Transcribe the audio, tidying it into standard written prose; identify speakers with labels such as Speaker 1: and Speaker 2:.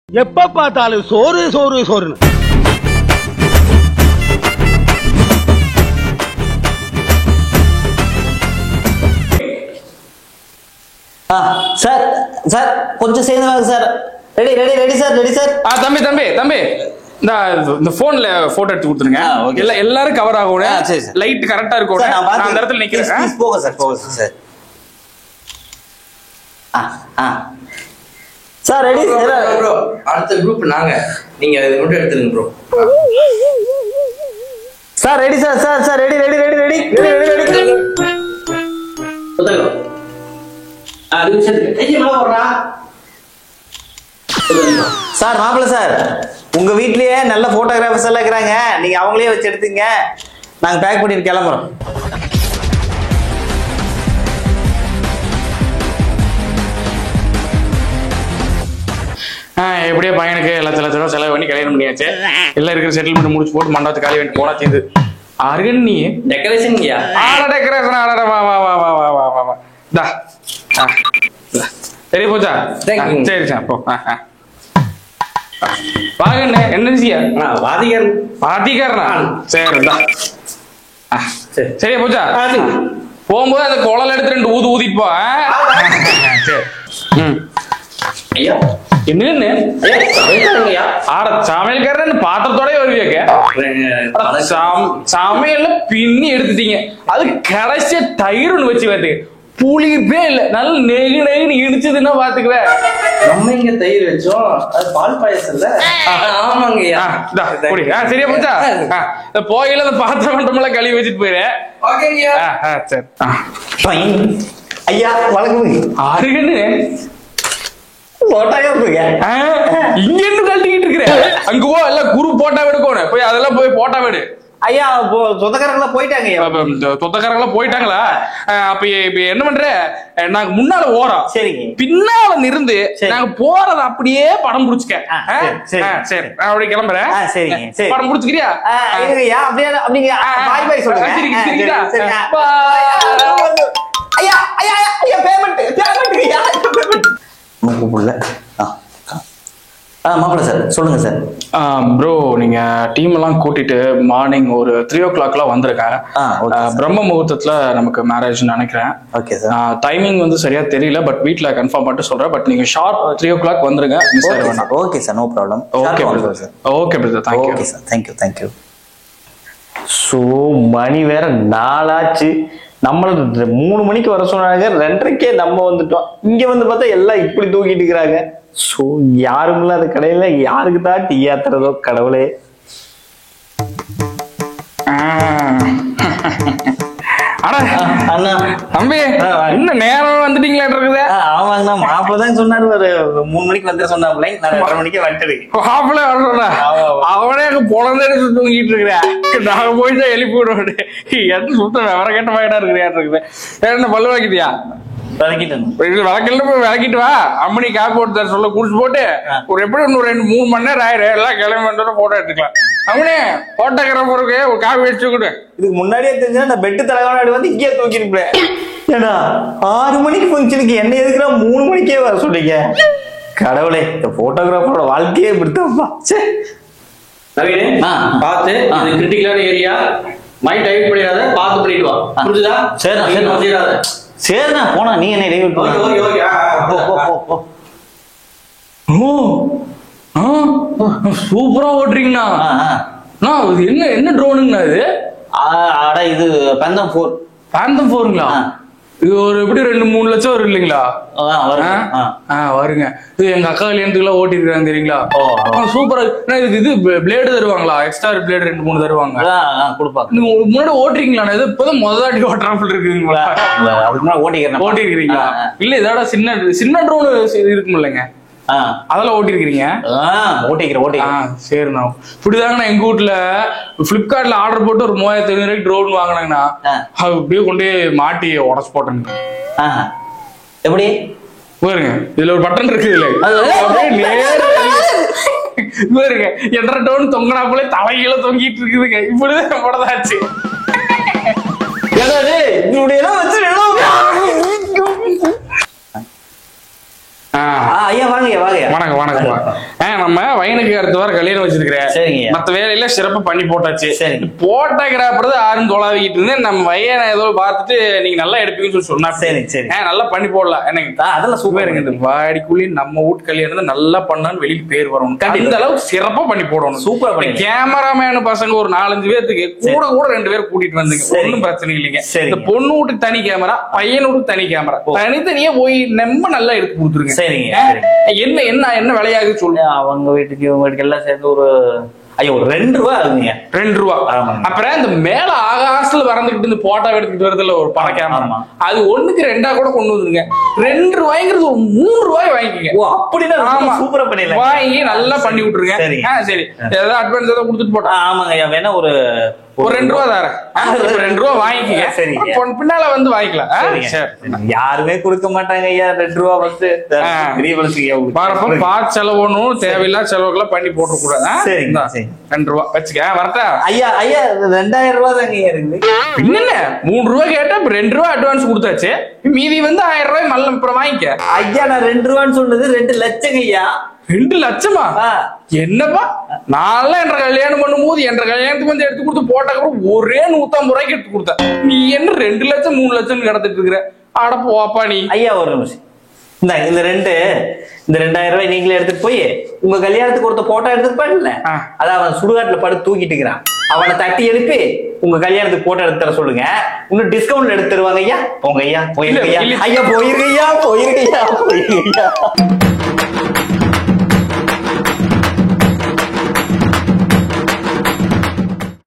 Speaker 1: எப்ப பார்த்தாலும் சோறு சோறு சோறுன்னு.
Speaker 2: சார் சார் கொஞ்சம் சேர்ந்து வாங்க sir. Ready ready ready sir ready sir.
Speaker 3: தம்பி தம்பி தம்பி இந்த போன்ல போட்டோ எடுத்து கொடுத்துருங்க. எல்லாரும் கவர் ஆகும். லைட் கரெக்டா இருக்கும். நான் அந்த இடத்துல நிக்கிறேன்.
Speaker 2: போங்க சார் போங்க சார். Sir ready
Speaker 4: bro. அடுத்த குரூப் நாங்க. நீங்க இது மட்டும் எடுத்துருங்க bro.
Speaker 2: Sir ready sir sir sir ready ready ready ready ready ready ready.
Speaker 4: போடுங்க. அது சரி. ஐயா மேல வரடா.
Speaker 2: சார் மாப்பிள்ள சார் உங்க வீட்லயே நல்ல போட்டோகிராஃபர்ஸ் எல்லாம் இருக்காங்க. நீங்க அவங்களே வச்சு எடுத்துங்க. நாங்க பேக் பண்ணிட்டு கிளம்புறோம்.
Speaker 3: எப்படியே பையனுக்கு எல்லாத்தையும் செலவு பண்ணி கல்யாணம் பண்ணியாச்சு. எல்லாம் இருக்கிற செட்டில்மெண்ட் முடிச்சு போட்டு மண்டபத்து காலி வேண்டி போனா தீந்து அருகன் நீ
Speaker 4: டெக்கரேஷன்
Speaker 3: டெக்கரேஷன் வா வா வா வா வா வா வா தா சரி போச்சா? சரி சார் போ. வாங்க என்ன
Speaker 4: வாதிகர்
Speaker 3: வாதிகர்னா சரிடா. சரியா போச்சா? போகும்போது அந்த குழல் எடுத்து 2 ஊது ஊதிட்டு போ. சரி.
Speaker 4: ஐயா
Speaker 3: என்ன சமையல்காரன் பாத்திரத்தோட வருவியாக்க சமையல்ல பின்னி எடுத்துட்டீங்க. அது கடைசியா தயிர்னு வச்சு பார்த்து புளிப்பே இல்ல. நல்ல நெகு நெகுன்னு இடிச்சதுன்னா பாத்துக்குவேன்.
Speaker 4: நம்ம இங்க தயிர் வச்சோம். அது பால் பாயசம் இல்ல. ஆமாங்கய்யா.
Speaker 3: சரியா போச்சா? போயில அந்த பாத்திரம் மண்டமெல்லாம் கழுவி வச்சுட்டு போயிரு. சரி
Speaker 2: ஐயா வணக்கம்.
Speaker 3: அருகன்னு இங்க இருந்து கழட்டிக்கிட்டு இருக்கிறேன். அங்க போ எல்லாம் குரு போட்டா எடுக்கணும். போய் அதெல்லாம் போய் போட்டா விடு.
Speaker 2: ஐயா சொந்தக்காரங்களா போயிட்டாங்க.
Speaker 3: சொந்தக்காரங்களா போயிட்டாங்களா? அப்ப இப்ப என்ன பண்ற? நாங்க முன்னால ஓரோம்.
Speaker 2: சரிங்க.
Speaker 3: பின்னால இருந்து நாங்க போறத அப்படியே படம் புடிச்சுக்க. சரி அப்படி கிளம்புறேன்.
Speaker 2: சரிங்க சரி.
Speaker 3: படம் புடிச்சுக்கிறியா?
Speaker 2: அப்படியே அப்படிங்க. பாய் பாய் சொல்லுங்க. ஐயா ஐயா ஐயா பேமெண்ட் பேமெண்ட் கூப்பிடல. மாப்பிள்ள சார் சொல்லுங்க சார்.
Speaker 3: ப்ரோ நீங்க டீம் எல்லாம் கூட்டிட்டு மார்னிங் ஒரு 3 o'clock வந்துருங்க. பிரம்ம முகூர்த்தத்துல நமக்கு மேரேஜ் நினைக்கிறேன்.
Speaker 2: Okay sir.
Speaker 3: டைமிங் வந்து சரியா தெரியல. பட் வீட்ல கன்ஃபார்ம் பண்ணிட்டு சொல்றேன். பட் நீங்க ஷார்ப் 3 o'clock வந்துருங்க.
Speaker 2: Okay sir no problem.
Speaker 3: Okay brother. Okay brother. Thank you.
Speaker 2: Okay sir thank you thank you. So மணி வேற 4 ஆச்சு. நம்மள 3 மணிக்கு வர சொன்னாங்க. 2:30க்கே நம்ம வந்துட்டோம். இங்க வந்து பார்த்தா எல்லாம் இப்படி தூக்கிட்டு இருக்கிறாங்க. ஸோ யாரும் இல்லாத கடையில யாருக்கு தான் டீ ஆத்துறதோ கடவுளே.
Speaker 3: அண்ணா தம்பி இன்னும் நேரம் வந்துட்டீங்களா இருக்குது?
Speaker 2: ஆமாங்கண்ணா மாப்பிள்ள தான் சொன்னாரு. ஒரு 3 மணிக்கு வந்து சொன்னாப்ல. நான் 2:30 மணிக்கு வந்துட்டு
Speaker 3: மாப்பிள்ள வர அவனே பொழந்து எடுத்து தூங்கிட்டு இருக்கிறேன். நாங்க போய் தான் எழுப்பி விடுவோம். எது சுத்தம் வர கேட்ட மாட்டா இருக்குது. என்ன பல்லு வைக்கிறியா? வழக்கில் போய் விளக்கிட்டு வா. அம்மனி காப்பி போட்டு சொல்ல குடிச்சு போட்டு ஒரு எப்படி 2-3 மணி நேரம் ஆயிரும். எல்லாம் கிளம்பி வந்து போட்டோ எடுத்துக்கலாம். அம்மனே போட்டோகிராஃபருக்கு ஒரு காப்பி வச்சு கொடு.
Speaker 2: இதுக்கு முன்னாடியே தெரிஞ்சா நான் பெட்டு தலைவனாடி வந்து இங்கே தூக்கிருப்பேன். ஏன்னா 6 மணிக்கு ஃபங்க்ஷனுக்கு என்ன எதுக்குறா 3 மணிக்கே வர சொல்றீங்க? கடவுளே இந்த போட்டோகிராஃபரோட வாழ்க்கையே இப்படித்தான்ப்பா. சரி
Speaker 4: நவீன் பார்த்து இது கிரிட்டிக்கலான ஏரியா. மைண்ட் டைவர்ட் பண்ணிடாத. பார்த்து பண்ணிட்டு வா. புரிஞ்சுதா? சரி
Speaker 2: சரிண்ணா போனா நீ என்ன டைவர்ட் பண்ண.
Speaker 3: சூப்பரா ஓட்டுறீங்கண்ணா. என்ன என்ன ட்ரோனுங்கண்ணா இது?
Speaker 2: அட இது பேந்தம் 4.
Speaker 3: பேந்தம் 4ங்களா? இது ஒரு எப்படி 2-3 லட்சம் வரும் இல்லைங்களா? வருங்க. இது எங்க அக்கா கல்யாணத்துக்குலாம் ஓட்டி இருக்காங்க தெரியுங்களா? சூப்பரா. இது பிளேடு தருவாங்களா? எக்ஸ்ட்ரா பிளேடு 2-3 தருவாங்க.
Speaker 2: கொடுப்பாங்க.
Speaker 3: நீங்க முன்னாடி ஓட்டுறீங்களா? இது இப்பதான் முதலாட்டி ஓட்டுறாப்புல இருக்குங்களா? ஓட்டி இருக்கிறீங்களா? இல்ல இதோட சின்ன ட்ரோன் இருக்கும் இல்லைங்க, அதெல்லாம் ஓட்டிருக்கீங்க? சரிண்ணா. இப்படிதாங்கண்ணா எங்க வீட்டுல பிளிப்கார்ட்ல ஆர்டர் போட்டு ஒரு 3500 ட்ரோன் வாங்கினாங்கண்ணா. அப்படியே கொண்டு மாட்டி உடச்சு போட்டேங்க.
Speaker 2: எப்படி
Speaker 3: பாருங்க இதுல ஒரு பட்டன் இருக்கு. பாருங்க 2.5 டவுன் தொங்கினாப்புல தலையில தொங்கிட்டு இருக்குதுங்க. இப்படிதான் போடதாச்சு.
Speaker 2: ஐயா வாங்க வாங்க.
Speaker 3: வணக்கம் வணக்கம். நம்ம வயனுக்கு அடுத்த வாரம் கல்யாணம் வச்சிருக்கிறேன்.
Speaker 2: சரிங்க.
Speaker 3: மத்த வேலையில சிறப்பா பண்ணி போட்டாச்சு.
Speaker 2: சரி.
Speaker 3: போட்டோகிராஃபர் ஆறும் தொலாவிக்கிட்டு இருந்தேன். நம்ம வயனை ஏதோ பார்த்துட்டு நீங்க நல்லா எடுப்பீங்கன்னு சொல்லி சொன்னா.
Speaker 2: சரி சரி.
Speaker 3: நல்லா பண்ணி போடலாம். எனக்கு
Speaker 2: அதெல்லாம் சூப்பர்
Speaker 3: இருக்கு. வாடிக்குள்ளேயே நம்ம வீட்டு கல்யாணம் நல்லா பண்ணான்னு வெளியில பேர் வரணும். இந்த அளவுக்கு சிறப்பா பண்ணி போடணும்.
Speaker 2: சூப்பர் பண்ணி.
Speaker 3: கேமராமேன் பசங்க ஒரு 4-5 பேருக்கு கூட 2 பேர் கூட்டிட்டு வந்துங்க. ஒன்னும் பிரச்சனை இல்லைங்க. இந்த பொண்ணு வீட்டுக்கு தனி கேமரா, பையன் வீட்டுக்கு தனி கேமரா, தனித்தனியே போய் நம்ம நல்லா எடுத்து கொடுத்துருங்க.
Speaker 2: சரிங்க.
Speaker 3: என்ன என்ன என்ன விலையாகுது சொல்லு.
Speaker 2: அவங்க வீட்டுக்கு இவங்க வீட்டுக்கு எல்லாம் சேர்ந்து ஒரு ஐயோ ஒரு 2 ரூபா ஆகுங்க.
Speaker 3: 2 ரூபா. அப்புறம் இந்த மேல ஆகாசத்துல வரந்துகிட்டு இந்த போட்டோ எடுத்துக்கிட்டு வருதுல ஒரு பட கேமரா, அது 1க்கு 2 கூட கொண்டு வந்துருங்க. 2 ரூபாய்ங்கிறது ஒரு 3 ரூபாய் வாங்கிக்கங்க.
Speaker 2: ஓ அப்படின்னா சூப்பரா பண்ணிடலாம்.
Speaker 3: வாங்கி நல்லா பண்ணி விட்டுருங்க. சரி சரி. ஏதாவது அட்வான்ஸ் ஏதாவது கொடுத்துட்டு போட்டா.
Speaker 2: ஆமாங்க ஐயா. வேணா ஒரு
Speaker 3: 2 ரூபா தரேன். 2 ரூபா வாங்கிக்கங்க. சரி. பின்னால வந்து வாங்கிக்கலாம்.
Speaker 2: யாருமே கொடுக்க மாட்டாங்க ஐயா 2 ரூபா வந்து.
Speaker 3: பாரப்ப பார்த்து செலவு ஒண்ணும் தேவையில்லாத செலவுக்கெல்லாம் பண்ணி போட்டு கூடாது. சரிங்க. 2 ரூபா வச்சுக்க. வரட்டா
Speaker 2: ஐயா? ஐயா 2000 ரூபா தாங்க ஐயா இருக்குது.
Speaker 3: இல்ல 3 ரூபா கேட்டா 2 ரூபா அட்வான்ஸ் கொடுத்தாச்சு. மீதி வந்து 1000 ரூபாய் மல்ல அப்புறம் வாங்கிக்க.
Speaker 2: ஐயா நான் 2 ரூபான்னு சொன்னது 2 லட்சம் ஐயா.
Speaker 3: 2 லட்சமா? என்னப்பா நான் என்ற கல்யாணம் பண்ணும்போது என்ற கல்யாணத்துக்கு வந்து எடுத்து கொடுத்து போட்டக்கப்புறம் ஒரே 150 ரூபாய்க்கு எடுத்து கொடுத்த. நீ என்ன 2 லட்சம் 3 லட்சம் கிடத்திட்டு இருக்கிற? அட போப்பா நீ.
Speaker 2: ஐயா ஒரு நிமிஷம். இந்த 2000 ரூபாய் நீங்களே எடுத்துட்டு போய் உங்க கல்யாணத்துக்கு ஒருத்த போட்டோ எடுத்துட்டு போயிடல. அதான் அவன் சுடுகாட்டுல படுத்து தூக்கிட்டு இருக்கிறான். அவனை தட்டி எழுப்பி உங்க கல்யாணத்துக்கு போட்டோ எடுத்து தர சொல்லுங்க. இன்னும் டிஸ்கவுண்ட் எடுத்து தருவாங்க ஐயா. போங்க ஐயா. போயிருங்க ஐயா. ஐயா போயிருங்க ஐயா. போயிருங்க ஐயா. போயிருங்க ஐயா.